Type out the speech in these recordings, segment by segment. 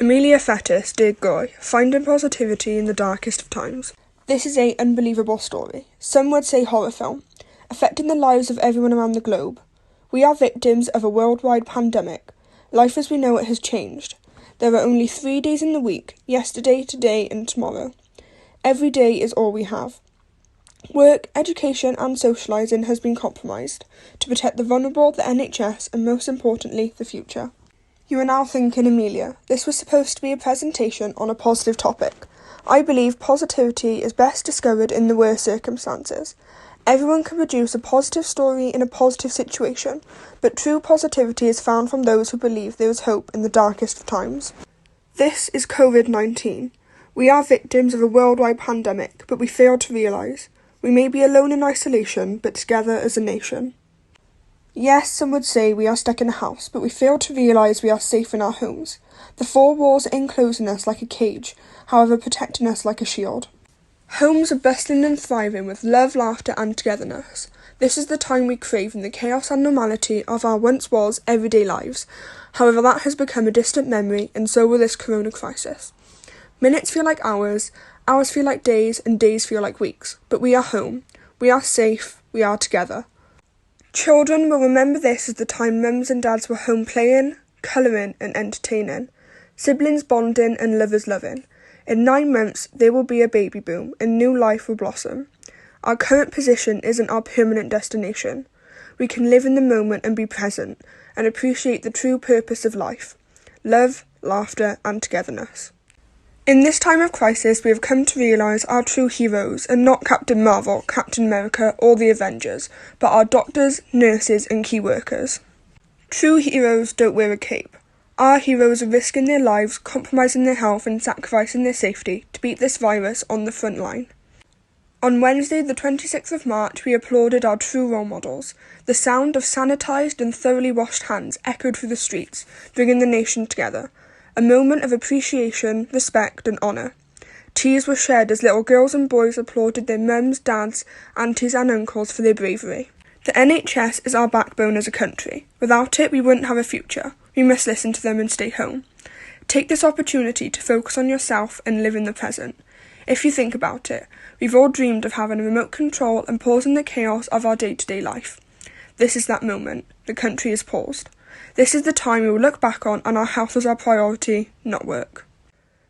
Amelia Fettis, Dear Goy, finding positivity in the darkest of times. This is an unbelievable story, some would say horror film, affecting the lives of everyone around the globe. We are victims of a worldwide pandemic. Life as we know it has changed. There are only 3 days in the week, yesterday, today and tomorrow. Every day is all we have. Work, education and socialising has been compromised to protect the vulnerable, the NHS and most importantly, the future. You are now thinking, Amelia, this was supposed to be a presentation on a positive topic. I believe positivity is best discovered in the worst circumstances. Everyone can produce a positive story in a positive situation, but true positivity is found from those who believe there is hope in the darkest of times. This is COVID-19. We are victims of a worldwide pandemic, but we fail to realise. We may be alone in isolation, but together as a nation. Yes, some would say we are stuck in a house, but we fail to realise we are safe in our homes. The four walls are enclosing us like a cage, however protecting us like a shield. Homes are bustling and thriving with love, laughter and togetherness. This is the time we crave in the chaos and normality of our once-was everyday lives. However, that has become a distant memory, and so will this corona crisis. Minutes feel like hours feel like days, and days feel like weeks. But we are home. We are safe. We are together. Children will remember this as the time mums and dads were home playing, colouring and entertaining, siblings bonding and lovers loving. In 9 months there will be a baby boom and new life will blossom. Our current position isn't our permanent destination. We can live in the moment and be present and appreciate the true purpose of life, love, laughter and togetherness. In this time of crisis, we have come to realise our true heroes are not Captain Marvel, Captain America or the Avengers, but our doctors, nurses and key workers. True heroes don't wear a cape. Our heroes are risking their lives, compromising their health and sacrificing their safety to beat this virus on the front line. On Wednesday, the 26th of March, we applauded our true role models. The sound of sanitised and thoroughly washed hands echoed through the streets, bringing the nation together. A moment of appreciation, respect and honour. Tears were shed as little girls and boys applauded their mums, dads, aunties and uncles for their bravery. The NHS is our backbone as a country. Without it, we wouldn't have a future. We must listen to them and stay home. Take this opportunity to focus on yourself and live in the present. If you think about it, we've all dreamed of having a remote control and pausing the chaos of our day-to-day life. This is that moment. The country is paused. This is the time we will look back on and our health is our priority, not work.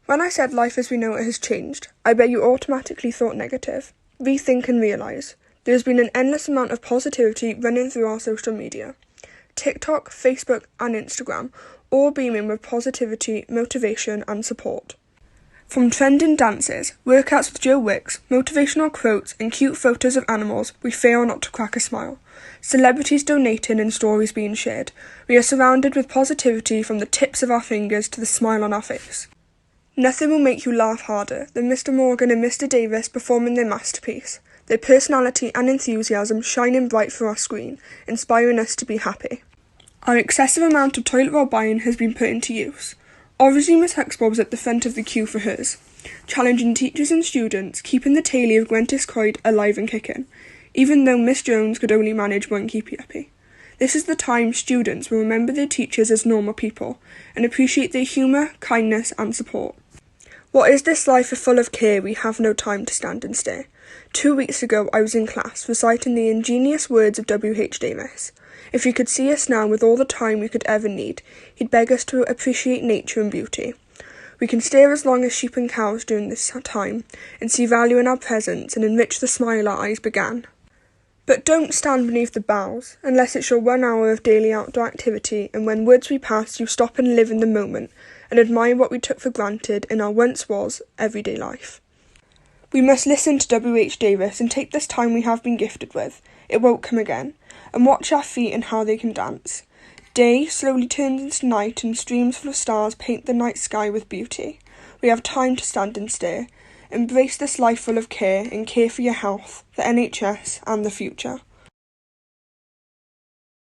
When I said life as we know it has changed, I bet you automatically thought negative. Rethink and realise. There has been an endless amount of positivity running through our social media. TikTok, Facebook and Instagram, all beaming with positivity, motivation and support. From trending dances, workouts with Joe Wicks, motivational quotes and cute photos of animals, we fail not to crack a smile. Celebrities donating and stories being shared. We are surrounded with positivity from the tips of our fingers to the smile on our face. Nothing will make you laugh harder than Mr. Morgan and Mr. Davis performing their masterpiece. Their personality and enthusiasm shining bright for our screen, inspiring us to be happy. Our excessive amount of toilet roll buying has been put into use. Obviously Miss Huxtable was at the front of the queue for hers, challenging teachers and students, keeping the tale of Gwentis Croyd alive and kicking, even though Miss Jones could only manage one keepy uppy. This is the time students will remember their teachers as normal people, and appreciate their humour, kindness and support. What is this life full of care? We have no time to stand and stare. 2 weeks ago I was in class, reciting the ingenious words of W.H. Davis. If he could see us now with all the time we could ever need, he'd beg us to appreciate nature and beauty. We can stare as long as sheep and cows during this time, and see value in our presence and enrich the smile our eyes began. But don't stand beneath the boughs, unless it's your 1 hour of daily outdoor activity, and when woods we pass you stop and live in the moment, and admire what we took for granted in our once-was everyday life. We must listen to W.H. Davis and take this time we have been gifted with, it won't come again, and watch our feet and how they can dance. Day slowly turns into night and streams full of stars paint the night sky with beauty. We have time to stand and stare. Embrace this life full of care and care for your health, the NHS and the future.